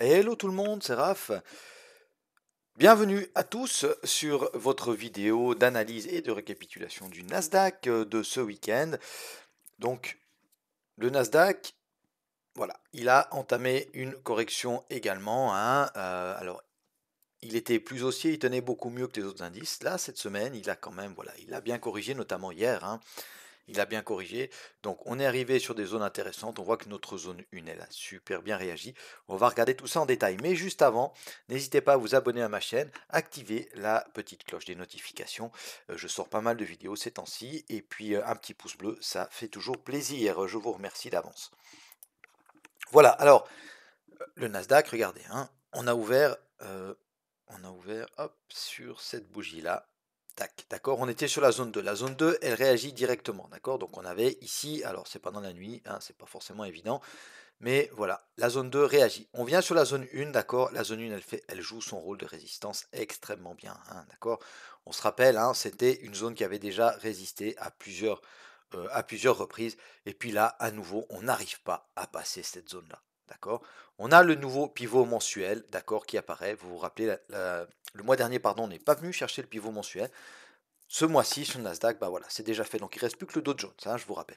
Hello tout le monde, c'est Raph. Bienvenue à tous sur votre vidéo d'analyse et de récapitulation du Nasdaq de ce week-end. Donc, le Nasdaq, voilà, il a entamé une correction également, hein. Alors, il était plus haussier, il tenait beaucoup mieux que les autres indices. Là, cette semaine, il a quand même, voilà, il a bien corrigé, notamment hier, hein. Il a bien corrigé. Donc on est arrivé sur des zones intéressantes. On voit que notre zone 1, elle a super bien réagi. On va regarder tout ça en détail. Mais juste avant, n'hésitez pas à vous abonner à ma chaîne, activer la petite cloche des notifications. Je sors pas mal de vidéos ces temps-ci. Et puis un petit pouce bleu, ça fait toujours plaisir. Je vous remercie d'avance. Voilà, alors le Nasdaq, regardez, hein, on a ouvert hop, sur cette bougie-là. Tac, d'accord, on était sur la zone 2. La zone 2, elle réagit directement, d'accord. Donc on avait ici, alors c'est pendant la nuit, hein, c'est pas forcément évident, mais voilà, la zone 2 réagit. On vient sur la zone 1, d'accord. La zone 1, elle joue son rôle de résistance extrêmement bien, hein, d'accord. On se rappelle, hein, c'était une zone qui avait déjà résisté à plusieurs reprises. Et puis là, à nouveau, on n'arrive pas à passer cette zone-là. D'accord. On a le nouveau pivot mensuel, d'accord, qui apparaît. Vous vous rappelez, le mois dernier, pardon, on n'est pas venu chercher le pivot mensuel. Ce mois-ci, sur le Nasdaq, bah voilà, c'est déjà fait. Donc il ne reste plus que le Dow Jones, hein, je vous rappelle.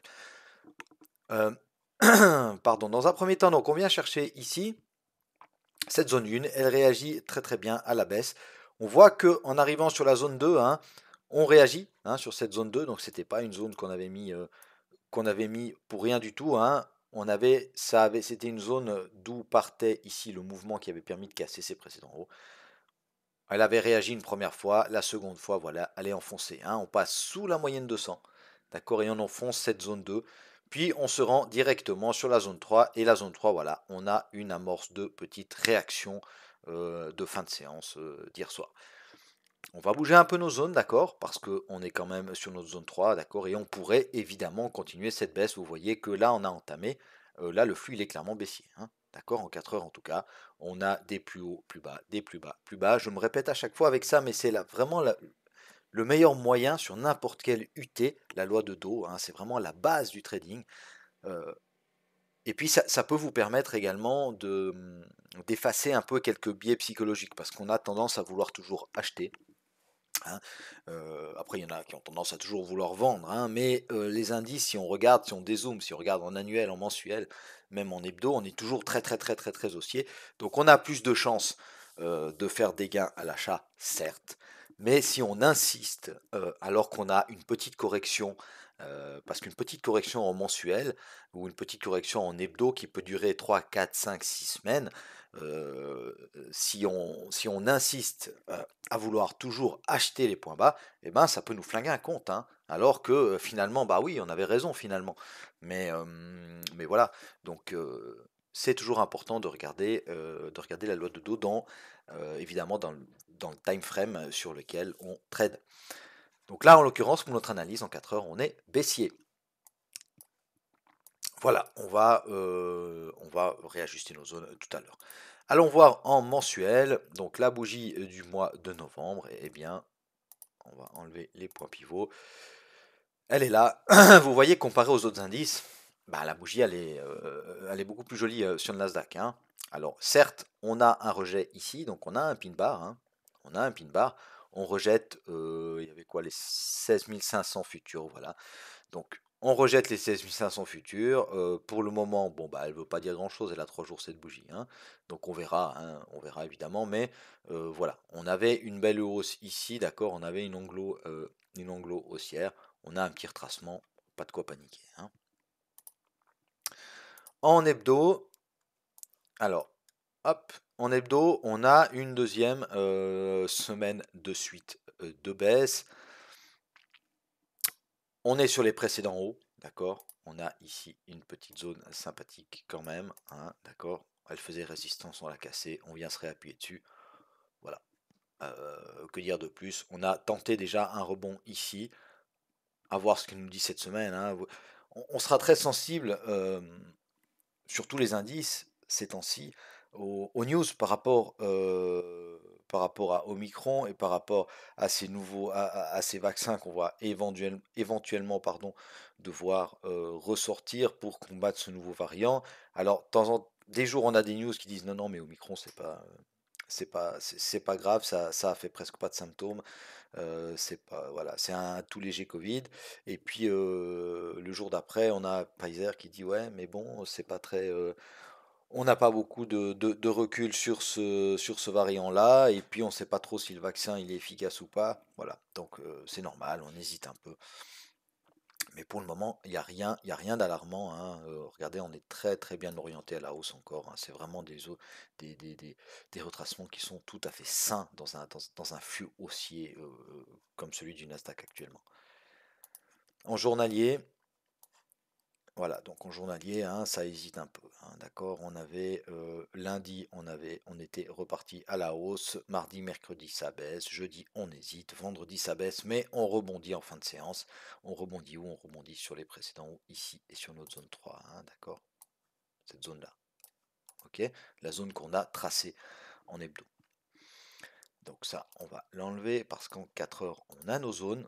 Euh, pardon, dans un premier temps, donc on vient chercher ici cette zone 1, elle réagit très très bien à la baisse. On voit que en arrivant sur la zone 2, hein, on réagit, hein, sur cette zone 2, donc c'était pas une zone qu'on avait mis pour rien du tout, hein. C'était une zone d'où partait ici le mouvement qui avait permis de casser ses précédents hauts. Elle avait réagi une première fois, la seconde fois, voilà, elle est enfoncée, hein. On passe sous la moyenne de 100, d'accord, et on enfonce cette zone 2. Puis on se rend directement sur la zone 3, et la zone 3, voilà, on a une amorce de petite réaction de fin de séance d'hier soir. On va bouger un peu nos zones, d'accord, parce qu'on est quand même sur notre zone 3, d'accord, et on pourrait évidemment continuer cette baisse. Vous voyez que là, on a entamé, là, le flux, il est clairement baissier, hein, d'accord, en 4 heures en tout cas. On a des plus hauts, plus bas, des plus bas, plus bas. Je me répète à chaque fois avec ça, mais c'est là vraiment le meilleur moyen sur n'importe quel UT, la loi de Dow, hein, c'est vraiment la base du trading. Euh, et puis ça peut vous permettre également d'effacer un peu quelques biais psychologiques, parce qu'on a tendance à vouloir toujours acheter, hein. Après, il y en a qui ont tendance à toujours vouloir vendre, hein, mais les indices, si on regarde, si on dézoome, si on regarde en annuel, en mensuel, même en hebdo, on est toujours très très très très très haussier. Donc on a plus de chances de faire des gains à l'achat, certes, mais si on insiste alors qu'on a une petite correction, parce qu'une petite correction en mensuel ou une petite correction en hebdo qui peut durer 3, 4, 5, 6 semaines, si on insiste à vouloir toujours acheter les points bas, eh ben ça peut nous flinguer un compte, hein. Alors que finalement, bah oui, on avait raison finalement. Mais voilà, donc c'est toujours important de regarder la loi de Dow évidemment dans le time frame sur lequel on trade. Donc là, en l'occurrence, pour notre analyse en 4 heures, on est baissier. Voilà, on va réajuster nos zones tout à l'heure. Allons voir en mensuel, donc la bougie du mois de novembre, eh bien, on va enlever les points pivots. Elle est là. Vous voyez, comparé aux autres indices, bah, la bougie, elle est beaucoup plus jolie sur le Nasdaq, hein. Alors, certes, on a un rejet ici, donc on a un pin bar, hein. On a un pin bar. On rejette, il y avait quoi, les 16 500 futurs, voilà. Donc, on rejette les 16 500 futurs. Pour le moment, bon, bah, elle ne veut pas dire grand-chose. Elle a 3 jours cette bougie, hein. Donc, on verra évidemment. Mais voilà, on avait une belle hausse ici, d'accord. On avait une onglo haussière. On a un petit retracement, pas de quoi paniquer, hein. En hebdo, alors, hop, en hebdo, on a une deuxième semaine de suite de baisse. On est sur les précédents hauts, d'accord. On a ici une petite zone sympathique quand même, hein, d'accord. Elle faisait résistance, on l'a cassée, on vient se réappuyer dessus. Voilà. Que dire de plus? On a tenté déjà un rebond ici. À voir ce qu'il nous dit cette semaine, hein. On sera très sensible sur tous les indices ces temps-ci aux news par rapport à Omicron et par rapport à ces à ces vaccins qu'on va éventuellement devoir ressortir pour combattre ce nouveau variant. Alors, des jours, on a des news qui disent non, non, mais Omicron, c'est pas grave, ça a fait presque pas de symptômes. C'est pas, voilà, c'est un tout léger Covid. Et puis le jour d'après, on a Pfizer qui dit ouais, mais bon, c'est pas très, on n'a pas beaucoup de recul sur ce variant-là. Et puis on sait pas trop si le vaccin il est efficace ou pas. Voilà, donc c'est normal, on hésite un peu. Mais pour le moment, il y a rien d'alarmant, hein. Regardez, on est très très bien orienté à la hausse encore, hein. C'est vraiment des retracements qui sont tout à fait sains dans un flux haussier comme celui du Nasdaq actuellement. En journalier, voilà, donc en journalier, hein, ça hésite un peu, hein, d'accord? On avait lundi, on était reparti à la hausse. Mardi, mercredi, ça baisse. Jeudi, on hésite. Vendredi, ça baisse, mais on rebondit en fin de séance. On rebondit où? On rebondit sur les précédents hauts ici et sur notre zone 3, hein, d'accord? Cette zone-là, ok? La zone qu'on a tracée en hebdo. Donc ça, on va l'enlever parce qu'en 4 heures, on a nos zones.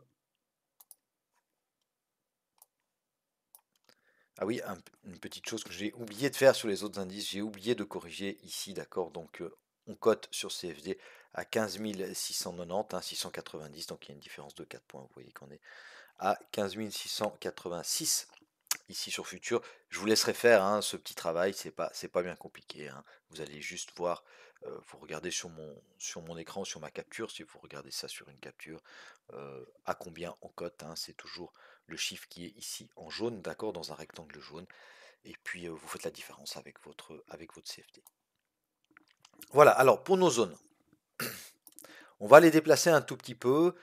Ah oui, une petite chose que j'ai oublié de faire sur les autres indices, j'ai oublié de corriger ici, d'accord? Donc on cote sur CFD à 15 690, hein, 690, donc il y a une différence de 4 points, vous voyez qu'on est à 15 686 ici sur Futur. Je vous laisserai faire hein, ce petit travail, c'est pas bien compliqué, hein. Vous allez juste voir, vous regardez sur mon écran, sur ma capture, si vous regardez ça sur une capture, à combien on cote, hein, c'est toujours le chiffre qui est ici en jaune, d'accord, dans un rectangle jaune, et puis vous faites la différence avec votre CFD. Voilà, alors pour nos zones, on va les déplacer un tout petit peu.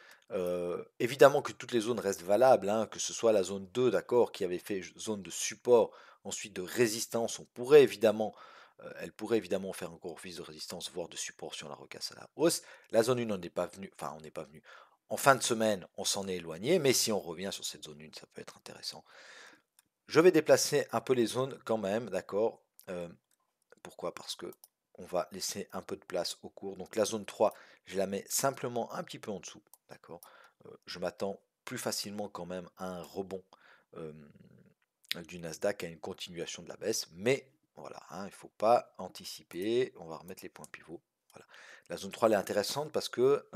Évidemment que toutes les zones restent valables, hein, que ce soit la zone 2, d'accord, qui avait fait zone de support, ensuite de résistance, elle pourrait évidemment faire encore office de résistance, voire de support si on la recasse à la hausse. La zone 1, on n'est pas venu, enfin on n'est pas venu. En fin de semaine, on s'en est éloigné, mais si on revient sur cette zone 1, ça peut être intéressant. Je vais déplacer un peu les zones quand même, d'accord. Pourquoi? Parce que on va laisser un peu de place au cours. Donc la zone 3, je la mets simplement un petit peu en dessous. D'accord. Je m'attends plus facilement quand même à un rebond euh, du Nasdaq, à une continuation de la baisse. Mais voilà, hein, il ne faut pas anticiper. On va remettre les points pivots. Voilà. La zone 3 elle est intéressante parce que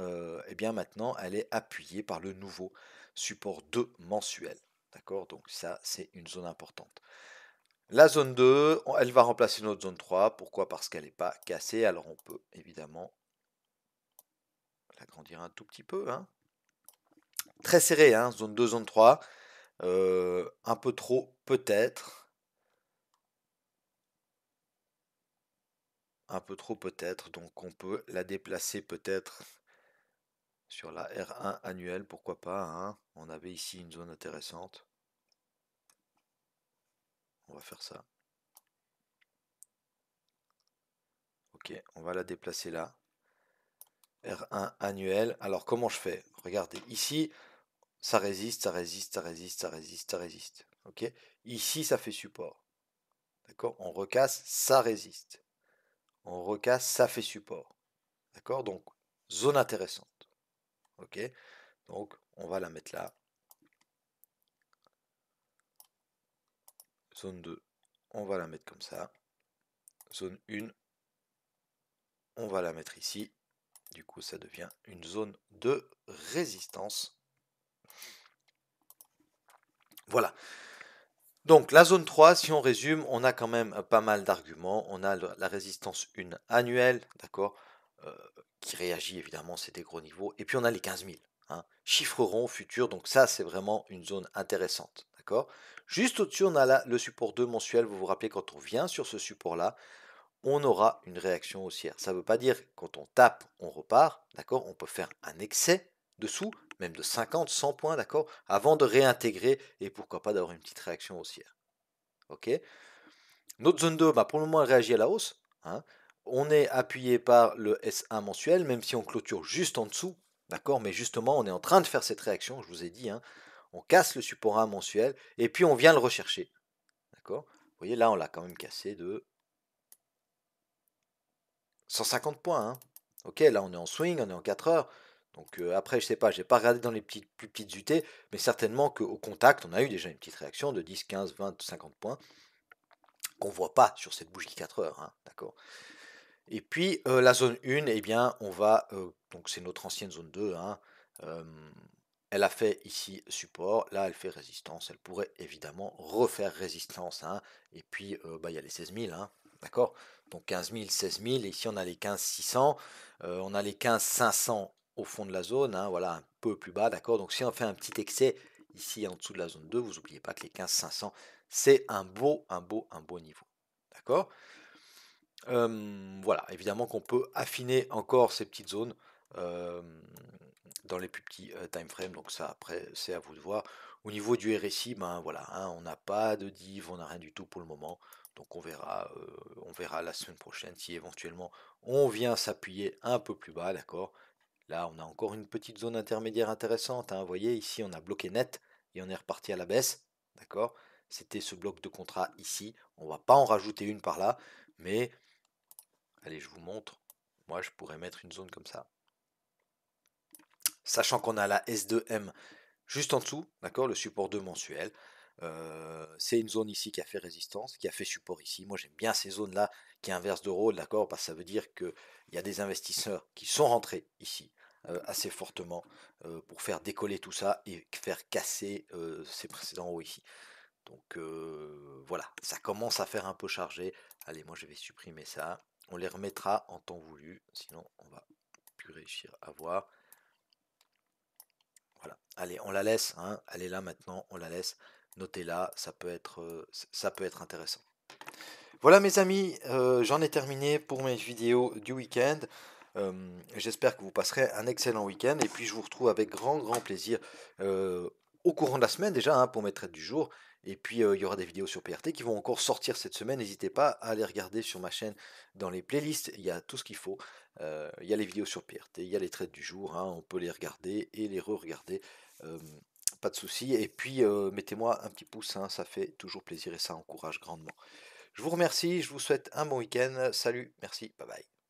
eh bien maintenant elle est appuyée par le nouveau support 2 mensuel. D'accord. Donc ça c'est une zone importante. La zone 2, elle va remplacer notre zone 3. Pourquoi? Parce qu'elle n'est pas cassée. Alors on peut évidemment l'agrandir un tout petit peu, hein. Très serré, hein, zone 2, zone 3. Un peu trop peut-être. Un peu trop peut-être. Donc on peut la déplacer peut-être sur la R1 annuelle. Pourquoi pas, hein. On avait ici une zone intéressante. On va faire ça. Ok, on va la déplacer là. R1 annuel. Alors comment je fais? Regardez, ici, ça résiste, ça résiste, ça résiste, ça résiste, ça résiste. Ok. Ici, ça fait support. D'accord. On recasse, ça résiste. On recasse, ça fait support. D'accord. Donc, zone intéressante. Ok. Donc, on va la mettre là. Zone 2, on va la mettre comme ça. Zone 1, on va la mettre ici. Du coup, ça devient une zone de résistance. Voilà. Donc la zone 3, si on résume, on a quand même pas mal d'arguments. On a la résistance 1 annuelle, d'accord, euh, qui réagit évidemment, c'est des gros niveaux. Et puis on a les 15 000, hein, chiffre rond futur, donc ça c'est vraiment une zone intéressante, d'accord. Juste au-dessus, on a le support 2 mensuel. Vous vous rappelez, quand on vient sur ce support-là, on aura une réaction haussière. Ça ne veut pas dire quand on tape, on repart, d'accord. On peut faire un excès dessous, même de 50, 100 points, d'accord, avant de réintégrer et pourquoi pas d'avoir une petite réaction haussière. Ok. Notre zone 2, bah pour le moment, elle réagit à la hausse, hein. On est appuyé par le S1 mensuel, même si on clôture juste en dessous, d'accord. Mais justement, on est en train de faire cette réaction, je vous ai dit, hein. On casse le support 1 mensuel et puis on vient le rechercher, d'accord. Vous voyez, là, on l'a quand même cassé de 150 points, hein. Ok, là on est en swing, on est en 4 heures. Donc après, je sais pas, j'ai pas regardé dans les plus petites UT, mais certainement qu'au contact, on a eu déjà une petite réaction de 10, 15, 20, 50 points. qu'on ne voit pas sur cette bougie 4 heures, hein, d'accord. Et puis la zone 1, eh bien, on va, donc c'est notre ancienne zone 2, hein, elle a fait ici support, là elle fait résistance, elle pourrait évidemment refaire résistance, hein, et puis bah, il y a les 16 000, hein, d'accord. Donc 15 000, 16 000, et ici on a les 15 600, on a les 15 500 au fond de la zone, hein, voilà, un peu plus bas, d'accord. Donc si on fait un petit excès ici en dessous de la zone 2, vous n'oubliez pas que les 15 500, c'est un beau niveau, d'accord. Voilà, évidemment qu'on peut affiner encore ces petites zones dans les plus petits time frames, donc ça après c'est à vous de voir. Au niveau du RSI, ben voilà, hein, on n'a pas de div, on n'a rien du tout pour le moment, donc on verra la semaine prochaine si éventuellement on vient s'appuyer un peu plus bas, d'accord. Là on a encore une petite zone intermédiaire intéressante, hein, vous voyez ici on a bloqué net et on est reparti à la baisse, d'accord. C'était ce bloc de contrat ici, on va pas en rajouter une par là, mais allez, je vous montre. Moi, je pourrais mettre une zone comme ça. Sachant qu'on a la S2M juste en dessous, d'accord, le support 2 mensuel. C'est une zone ici qui a fait résistance, qui a fait support ici. Moi, j'aime bien ces zones-là qui inversent de rôle, d'accord, parce que ça veut dire qu'il y a des investisseurs qui sont rentrés ici assez fortement pour faire décoller tout ça et faire casser ces précédents hauts ici. Donc voilà, ça commence à faire un peu chargé. Allez, moi je vais supprimer ça. On les remettra en temps voulu, sinon on va plus réussir à voir. Voilà, allez, on la laisse, hein. Elle est là maintenant, on la laisse. Notez-la, ça peut être intéressant. Voilà mes amis, j'en ai terminé pour mes vidéos du week-end. J'espère que vous passerez un excellent week-end et puis je vous retrouve avec grand plaisir euh, au courant de la semaine déjà, hein, pour mes traites du jour. Et puis il y aura des vidéos sur PRT qui vont encore sortir cette semaine. N'hésitez pas à aller regarder sur ma chaîne dans les playlists, il y a tout ce qu'il faut. Il y a les vidéos sur PRT, il y a les traites du jour, hein, on peut les regarder et les re-regarder. euh, Pas de souci. Et puis mettez-moi un petit pouce, hein, ça fait toujours plaisir et ça encourage grandement. Je vous remercie, je vous souhaite un bon week-end. Salut, merci, bye bye.